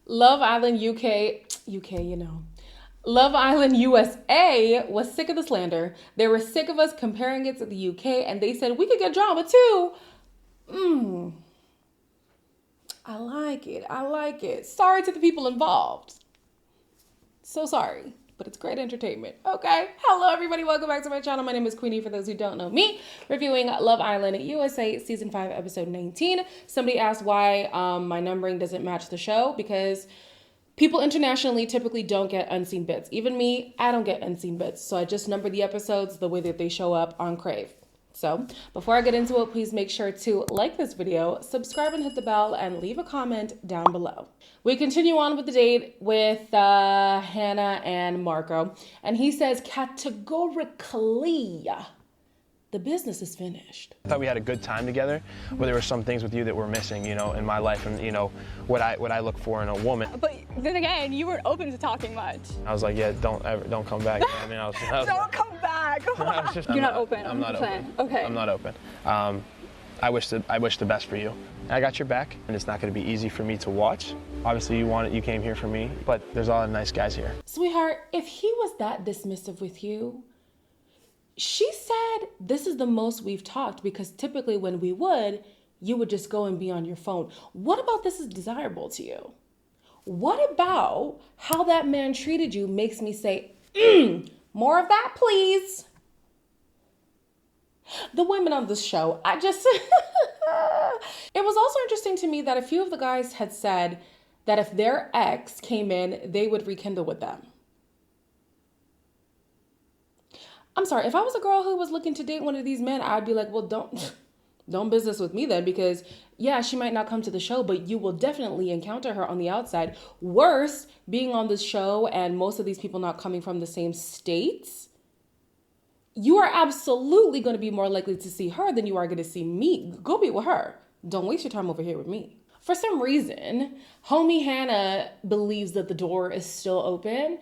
Love Island UK, Love Island USA was sick of the slander. They were sick of us comparing it to the UK, and they said we could get drama too. I like it. I like it. Sorry to the people involved. So sorry, but it's great entertainment. Okay. Hello, everybody. Welcome back to my channel. My name is Queenie. For those who don't know me, reviewing Love Island USA Season 5, Episode 19. Somebody asked why my numbering doesn't match the show, because people internationally typically don't get unseen bits. Even me, I don't get unseen bits. So I just number the episodes the way that they show up on Crave. So before I get into it, please make sure to like this video, subscribe and hit the bell, and leave a comment down below. We continue on with the date with Hannah and Marco. And he says categorically, the business is finished. I thought we had a good time together, but there were some things with you that were missing, in my life, and what I look for in a woman. But then again, you weren't open to talking much. I was like, yeah, don't come back. I mean, Don't come back. You're not open. I'm not open. Okay. I'm not open. I wish the best for you. I got your back, and it's not going to be easy for me to watch. Obviously, you came here for me, but there's a lot of nice guys here. Sweetheart, if he was that dismissive with you, she said, this is the most we've talked, because typically when we would, you would just go and be on your phone. What about this is desirable to you? What about how that man treated you makes me say, more of that, please? The women on this show, it was also interesting to me that a few of the guys had said that if their ex came in, they would rekindle with them. I'm sorry, if I was a girl who was looking to date one of these men, I'd be like, well, don't business with me then, because yeah, she might not come to the show, but you will definitely encounter her on the outside. Worse, being on this show and most of these people not coming from the same states, you are absolutely going to be more likely to see her than you are going to see me. Go be with her. Don't waste your time over here with me. For some reason, homie Hannah believes that the door is still open,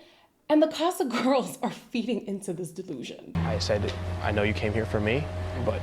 and the Casa girls are feeding into this delusion. I said, I know you came here for me, but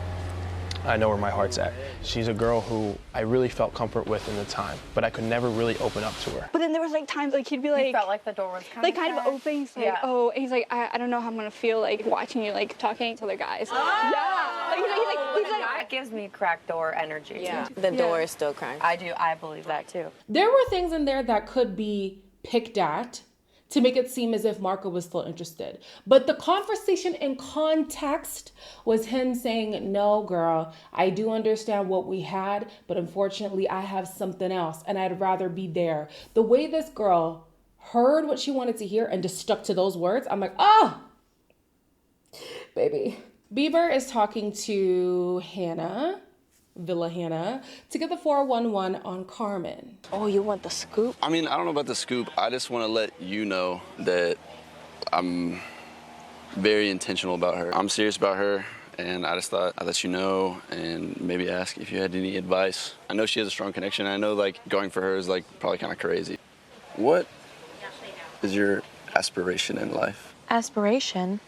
I know where my heart's at. She's a girl who I really felt comfort with in the time, but I could never really open up to her. But then there was times he'd be like, he felt like the door was kind of open. He's like, oh, and he's like, I don't know how I'm gonna feel watching you talking to other guys. Oh. Yeah. He's like, that gives me cracked door energy. Yeah. The door is still cracked. I believe that too. There were things in there that could be picked at to make it seem as if Marco was still interested. But the conversation in context was him saying, no, girl, I do understand what we had, but unfortunately I have something else and I'd rather be there. The way this girl heard what she wanted to hear and just stuck to those words, I'm like, oh, baby. Bieber is talking to Villa Hannah, to get the 411 on Carmen. Oh, you want the scoop? I mean, I don't know about the scoop. I just want to let you know that I'm very intentional about her. I'm serious about her, and I just thought I'd let you know and maybe ask if you had any advice. I know she has a strong connection. I know going for her is probably kind of crazy. What is your aspiration in life? Aspiration?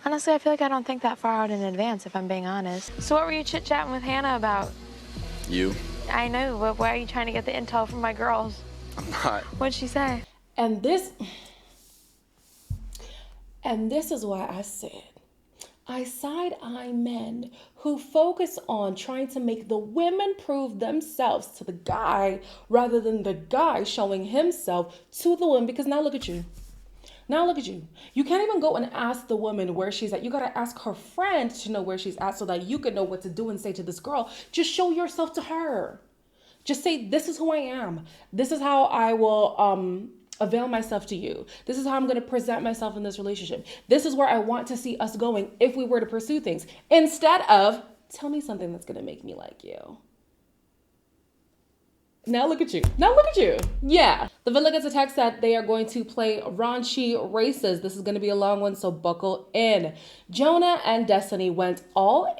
Honestly, I feel like I don't think that far out in advance, if I'm being honest. So what were you chit-chatting with Hannah about? You. I know, but why are you trying to get the intel from my girls? I'm not. What'd she say? And this is why I said, I side-eye men who focus on trying to make the women prove themselves to the guy rather than the guy showing himself to the woman. Because now look at you. Now look at you. You can't even go and ask the woman where she's at. You got to ask her friend to know where she's at so that you can know what to do and say to this girl. Just show yourself to her. Just say, this is who I am. This is how I will avail myself to you. This is how I'm going to present myself in this relationship. This is where I want to see us going if we were to pursue things. Instead of, tell me something that's going to make me like you. Now look at you. Now look at you. Yeah. The villa gets a text that they are going to play raunchy races. This is going to be a long one, so buckle in. Jonah and Destiny went all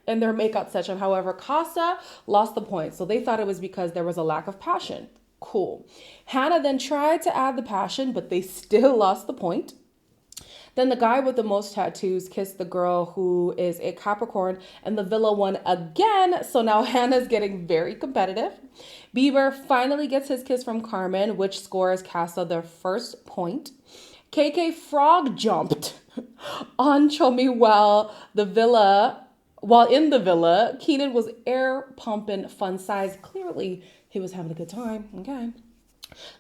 in their makeout session. However, Casa lost the point. So they thought it was because there was a lack of passion. Cool. Hannah then tried to add the passion, but they still lost the point. Then the guy with the most tattoos kissed the girl who is a Capricorn, and the villa won again. So now Hannah's getting very competitive. Bieber finally gets his kiss from Carmen, which scores Casa their first point. KK frog jumped on Chomi while in the villa. Keenan was air pumping fun size. Clearly, he was having a good time. Okay.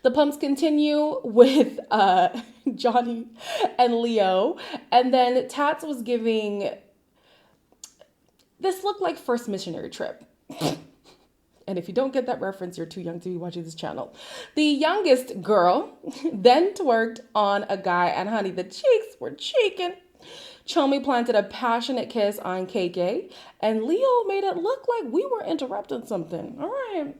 The pumps continue with Johnny and Leo. And then Tats was giving... This looked like first missionary trip. And if you don't get that reference, you're too young to be watching this channel. The youngest girl then twerked on a guy, and honey, the cheeks were cheeking. Chomi planted a passionate kiss on KK, and Leo made it look like we were interrupting something. All right.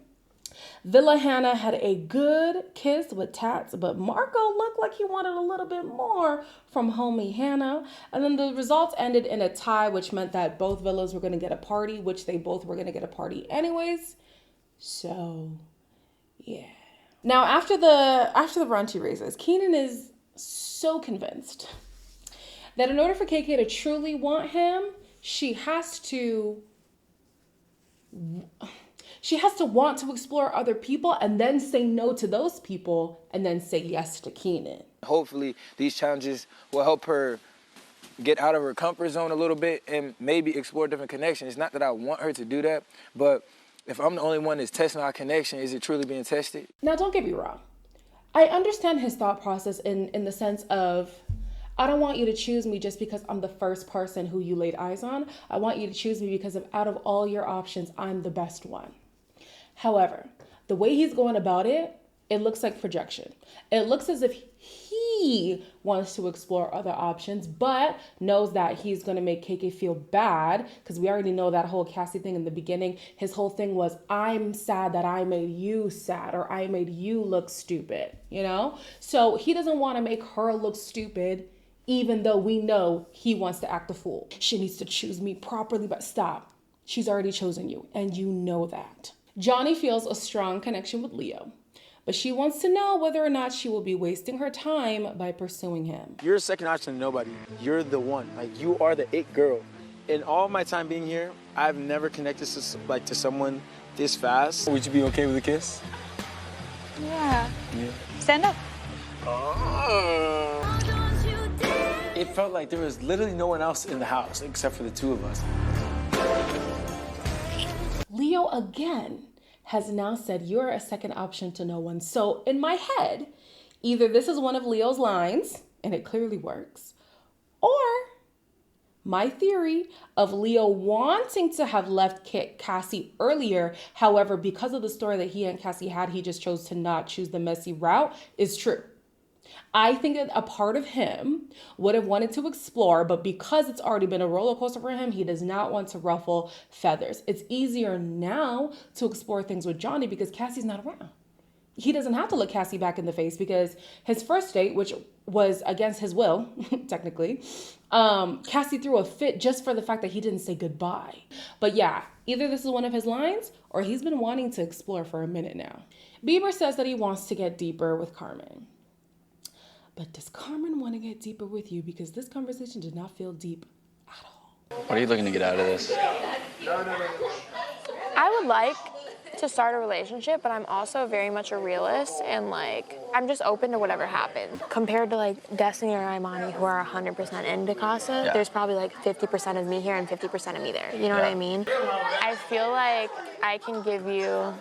Villa Hannah had a good kiss with Tats, but Marco looked like he wanted a little bit more from homie Hannah. And then the results ended in a tie, which meant that both villas were going to get a party, which they both were going to get a party anyways. So, yeah. Now, after the Raunchy races, Keenan is so convinced that in order for KK to truly want him, she has to want to explore other people and then say no to those people and then say yes to Keenan. Hopefully, these challenges will help her get out of her comfort zone a little bit and maybe explore different connections. It's not that I want her to do that, but if I'm the only one that's testing our connection, is it truly being tested? Now, don't get me wrong. I understand his thought process in the sense of, I don't want you to choose me just because I'm the first person who you laid eyes on. I want you to choose me because out of all your options, I'm the best one. However, the way he's going about it, it looks like projection. It looks as if he wants to explore other options, but knows that he's going to make KK feel bad, because we already know that whole Cassie thing in the beginning. His whole thing was, I'm sad that I made you sad, or I made you look stupid, you know? So he doesn't want to make her look stupid, even though we know he wants to act a fool. She needs to choose me properly, but stop. She's already chosen you, and you know that. Johnny feels a strong connection with Leo, but she wants to know whether or not she will be wasting her time by pursuing him. You're a second option to nobody. You're the one. Like, you are the it girl. In all my time being here, I've never connected to someone this fast. Would you be okay with a kiss? Yeah. Stand up. It felt like there was literally no one else in the house except for the two of us. Leo again has now said you're a second option to no one. So in my head, either this is one of Leo's lines, and it clearly works, or my theory of Leo wanting to have left Cassie earlier, however, because of the story that he and Cassie had, he just chose to not choose the messy route, is true. I think that a part of him would have wanted to explore, but because it's already been a roller coaster for him, he does not want to ruffle feathers. It's easier now to explore things with Johnny because Cassie's not around. He doesn't have to look Cassie back in the face because his first date, which was against his will, technically, Cassie threw a fit just for the fact that he didn't say goodbye. But yeah, either this is one of his lines or he's been wanting to explore for a minute now. Bieber says that he wants to get deeper with Carmen. But does Carmen want to get deeper with you? Because this conversation did not feel deep at all. What are you looking to get out of this? I would like to start a relationship, but I'm also very much a realist, and like, I'm just open to whatever happens. Compared to like Destiny or Imani, who are 100% into Casa, there's probably like 50% of me here and 50% of me there. You know what I mean? I feel like I can give you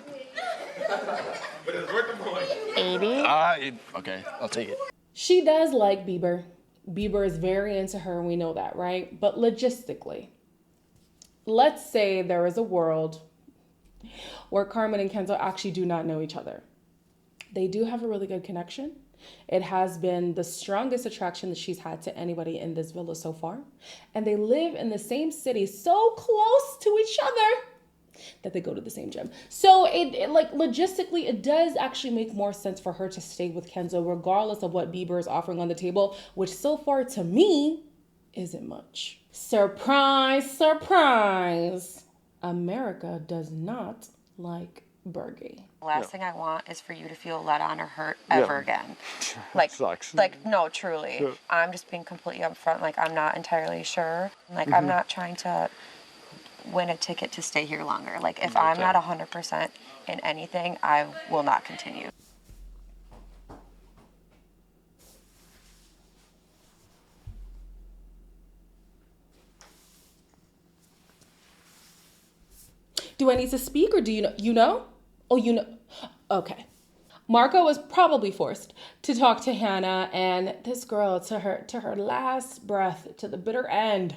80. Okay, I'll take it. She does like Bieber. Bieber is very into her, and we know that, right? But logistically, let's say there is a world where Carmen and Kenzo actually do not know each other. They do have a really good connection. It has been the strongest attraction that she's had to anybody in this villa so far. And they live in the same city, so close to each other that they go to the same gym. So it like logistically, it does actually make more sense for her to stay with Kenzo regardless of what Bieber is offering on the table, which so far to me isn't much. Surprise, surprise. America does not like Bergie. The last thing I want is for you to feel let on or hurt ever again. Like, Sucks. like no, truly. I'm just being completely upfront. Like, I'm not entirely sure. Like, I'm not trying to win a ticket to stay here longer. Like, if I'm not 100% in anything, I will not continue. Do I need to speak, or do you know? You know? Oh, you know. Okay. Marco was probably forced to talk to Hannah, and this girl, to her last breath, to the bitter end,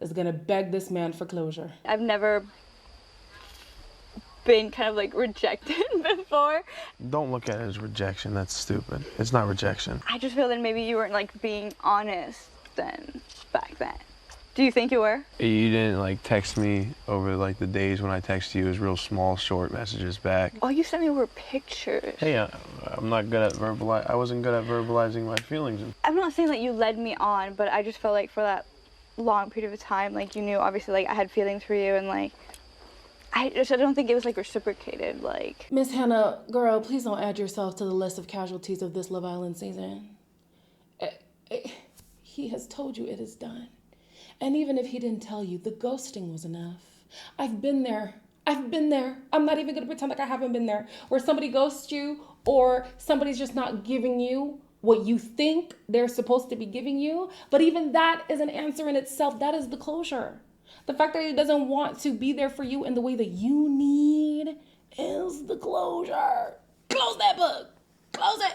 is gonna beg this man for closure. I've never been kind of like rejected before. Don't look at it as rejection. That's stupid. It's not rejection. I just feel that maybe you weren't like being honest then, back then. Do you think you were? You didn't like text me over like the days when I texted you. It was real small, short messages back. All you sent me were pictures. Hey, I'm not good at I wasn't good at verbalizing my feelings. I'm not saying that you led me on, but I just felt like for that long period of time, like you knew obviously like I had feelings for you, and like I don't think it was like reciprocated. Like, Miss Hannah, girl, please don't add yourself to the list of casualties of this Love Island season. He has told you it is done. And even if he didn't tell you, the ghosting was enough. I've been there. I'm not even gonna pretend like I haven't been there. Where somebody ghosts you, or somebody's just not giving you what you think they're supposed to be giving you. But even that is an answer in itself. That is the closure. The fact that he doesn't want to be there for you in the way that you need is the closure. Close that book. Close it.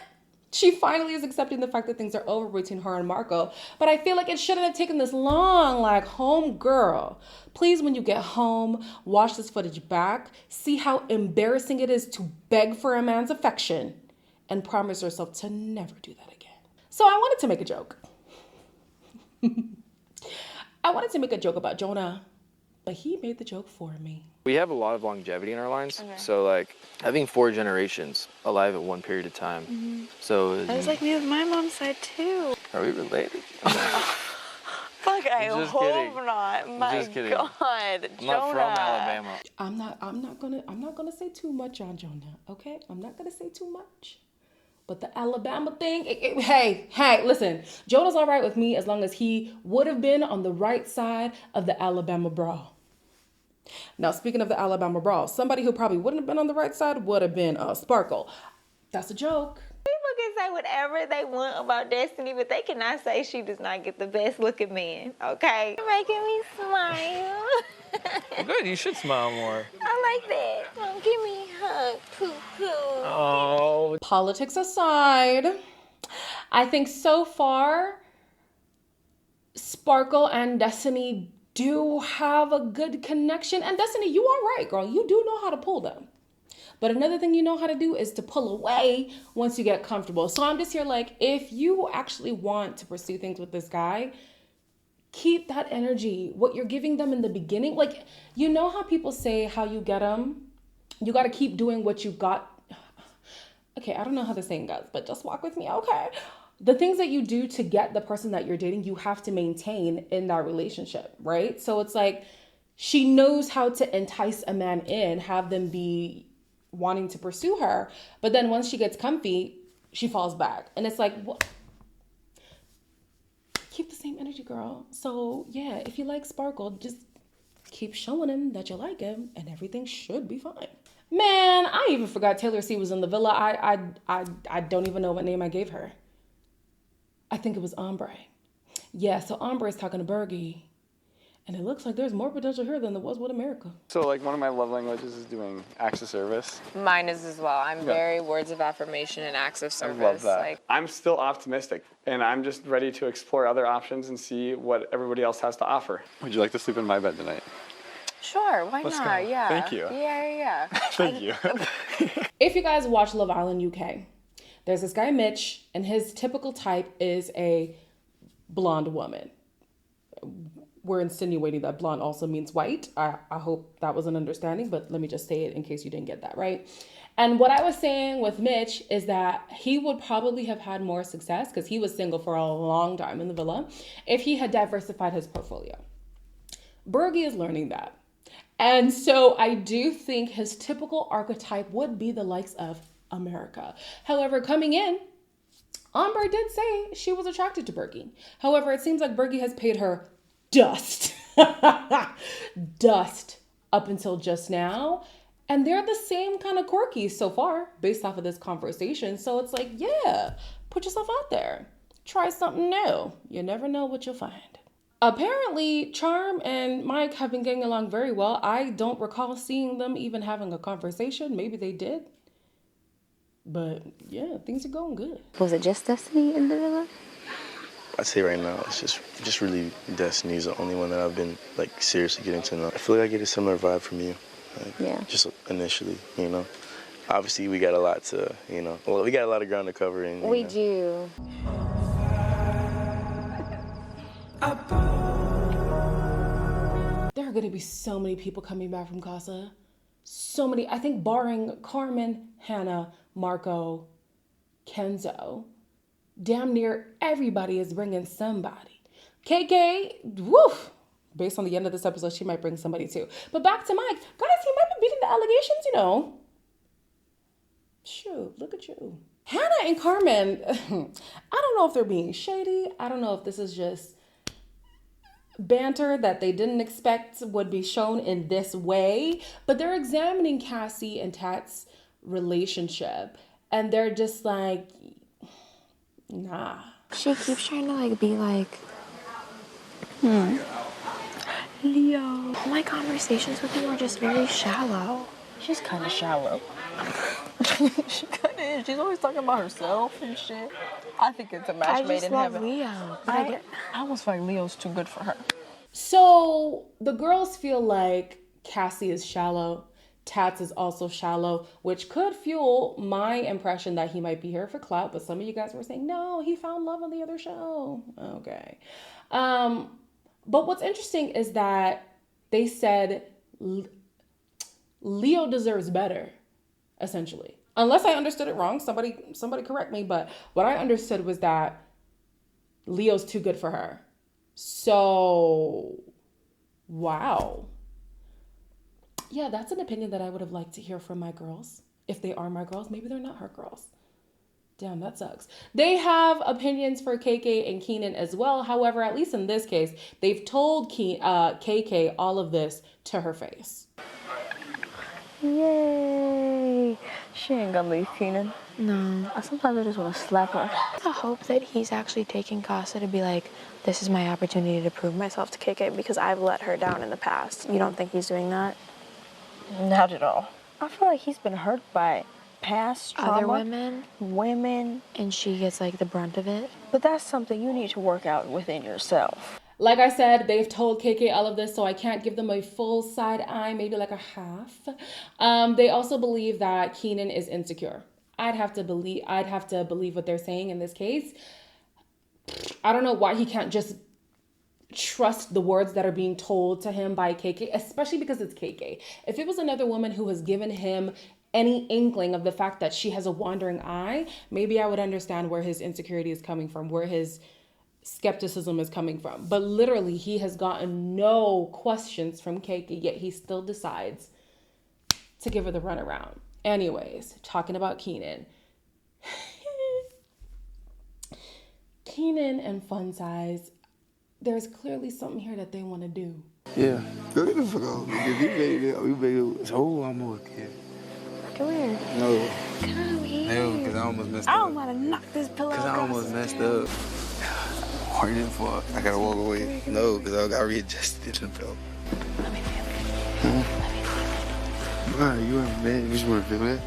She finally is accepting the fact that things are over between her and Marco. But I feel like it shouldn't have taken this long. Like, home girl, please, when you get home, watch this footage back. See how embarrassing it is to beg for a man's affection, and promise yourself to never do that again. So I wanted to make a joke. I wanted to make a joke about Jonah, but he made the joke for me. We have a lot of longevity in our lines, so like having 4 generations alive at one period of time. Mm-hmm. So That's like me with my mom's side too. are we related? Fuck, I Just hope kidding. not. My Just kidding. God, I'm not from Alabama. I'm not gonna say too much on Jonah, okay? I'm not gonna say too much. But the Alabama thing, hey, listen, Jonah's all right with me as long as he would have been on the right side of the Alabama brawl. Now, speaking of the Alabama brawl, somebody who probably wouldn't have been on the right side would have been Sparkle. That's a joke. People can say whatever they want about Destiny, but they cannot say she does not get the best looking men, okay? You're making me smile. Good, you should smile more. I like that. Oh, give me a hug, poo-poo. Oh. Politics aside, I think so far, Sparkle and Destiny do have a good connection. And Destiny, you are right, girl. You do know how to pull them. But another thing you know how to do is to pull away once you get comfortable. So I'm just here like, if you actually want to pursue things with this guy, keep that energy. What you're giving them in the beginning, like, you know how people say how you get them? You got to keep doing what you got. Okay, I don't know how the saying goes, but just walk with me, okay? The things that you do to get the person that you're dating, you have to maintain in that relationship, right? So it's like, she knows how to entice a man in, have them be wanting to pursue her. But then once she gets comfy, she falls back. And it's like, what? Keep the same energy, girl. So yeah, if you like Sparkle, just keep showing him that you like him and everything should be fine. Man, I even forgot Taylor C was in the villa. I don't even know what name I gave her. I think it was Ombre. Yeah, so Ombre is talking to Bergie. And it looks like there's more potential here than there was with America. So like one of my love languages is doing acts of service. Mine is as well. I'm very words of affirmation and acts of service. I love that. I'm still optimistic and I'm just ready to explore other options and see what everybody else has to offer. Would you like to sleep in my bed tonight? Sure, why Let's not? go. Yeah. Thank you. Yeah. Thank you. If you guys watch Love Island UK, there's this guy Mitch, and his typical type is a blonde woman. We're insinuating that blonde also means white. I hope that was an understanding, but let me just say it in case you didn't get that, right? And what I was saying with Mitch is that he would probably have had more success, because he was single for a long time in the villa, if he had diversified his portfolio. Bergie is learning that. And so I do think his typical archetype would be the likes of America. However, coming in, Ombre did say she was attracted to Bergie. However, it seems like Bergie has paid her dust. dust up until just now. And they're the same kind of quirky so far based off of this conversation. So it's like, yeah, put yourself out there. Try something new. You never know what you'll find. Apparently, Charm and Mike have been getting along very well. I don't recall seeing them even having a conversation. Maybe they did. But yeah, things are going good. Was it just Destiny in the villa? I'd say right now, it's just really Destiny's the only one that I've been like seriously getting to know. I feel like I get a similar vibe from you. Like, yeah. Just initially, you know. Obviously, we got a lot to, you know. Well, we got a lot of ground to cover. And, we do. There are going to be so many people coming back from Casa. So many. I think barring Carmen, Hannah, Marco, Kenzo, damn near everybody is bringing somebody. KK, woof. Based on the end of this episode, she might bring somebody too. But back to Mike. Guys, he might be beating the allegations, you know. Shoot, look at you. Hannah and Carmen, I don't know if they're being shady. I don't know if this is just banter that they didn't expect would be shown in this way. But they're examining Cassie and Tat's relationship. And they're just like, nah. She keeps trying to like be like, Leo. My conversations with you are just very shallow. She's kind of shallow. She kind of is. She's always talking about herself and shit. I think it's a match made in heaven. Leo. I almost feel like Leo's too good for her. So the girls feel like Cassie is shallow. Tats is also shallow, which could fuel my impression that he might be here for clout. But some of you guys were saying, no, he found love on the other show. Okay. But what's interesting is that they said Leo deserves better, essentially. Unless I understood it wrong, somebody correct me. But what I understood was that Leo's too good for her. So, wow. Yeah, that's an opinion that I would have liked to hear from my girls. If they are my girls, maybe they're not her girls. Damn, that sucks. They have opinions for KK and Keenan as well. However, at least in this case, they've told KK all of this to her face. Yay! She ain't gonna leave Keenan. No. Sometimes I just want to slap her. I hope that he's actually taking Casa to be like, this is my opportunity to prove myself to KK because I've let her down in the past. You don't think he's doing that? Not at all. I feel like he's been hurt by past trauma. Other women. And she gets like the brunt of it. But that's something you need to work out within yourself. Like I said, they've told KK all of this, so I can't give them a full side eye, maybe like a half. They also believe that Keenan is insecure. I'd have to believe what they're saying in this case. I don't know why he can't just trust the words that are being told to him by KK, especially because it's KK. If it was another woman who has given him any inkling of the fact that she has a wandering eye, maybe I would understand where his insecurity is coming from, where his skepticism is coming from. But literally, he has gotten no questions from KK, yet he still decides to give her the runaround. Anyways, talking about Keenan. Keenan and Fun Size, there's clearly something here that they want to do. Yeah. Go get the fuck off. Because you made it so I'm more kid. Come here. No. Come here. No, because I almost messed I up. don't want to knock this pillow Because I across almost the messed room. up. Hard as fuck. I gotta walk away. No, because I got readjusted in the belt. Let me feel it. Why? You ain't mad? You just want to feel that?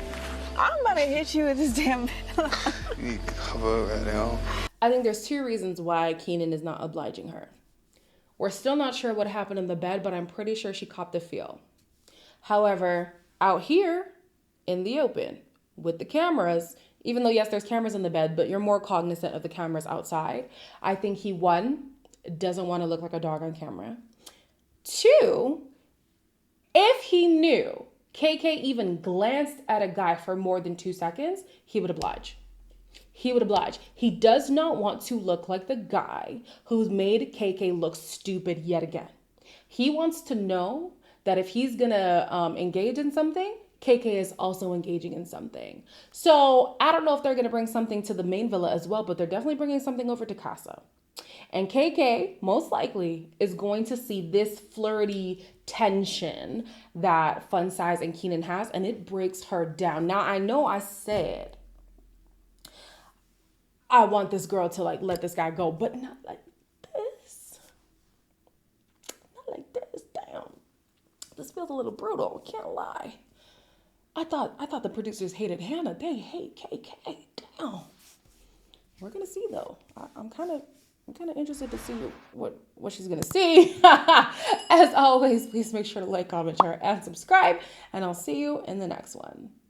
I'm about to hit you with this damn pillow. You need to cover up right now. I think there's two reasons why Keenan is not obliging her. We're still not sure what happened in the bed, but I'm pretty sure she copped the feel. However, out here in the open with the cameras, even though, yes, there's cameras in the bed, but you're more cognizant of the cameras outside. I think he, one, doesn't want to look like a dog on camera. Two, if he knew KK even glanced at a guy for more than 2 seconds, he would oblige. He would oblige. He does not want to look like the guy who's made KK look stupid yet again. He wants to know that if he's gonna engage in something, KK is also engaging in something. So I don't know if they're going to bring something to the main villa as well, but they're definitely bringing something over to Casa. And KK, most likely, is going to see this flirty tension that Fun Size and Keenan has, and it breaks her down. Now, I know I said I want this girl to like let this guy go, but not like this. Not like this. Damn. This feels a little brutal. Can't lie. I thought the producers hated Hannah. They hate KK. Damn. We're gonna see though. I'm kind of interested to see what she's gonna see. As always, please make sure to like, comment, share, and subscribe. And I'll see you in the next one.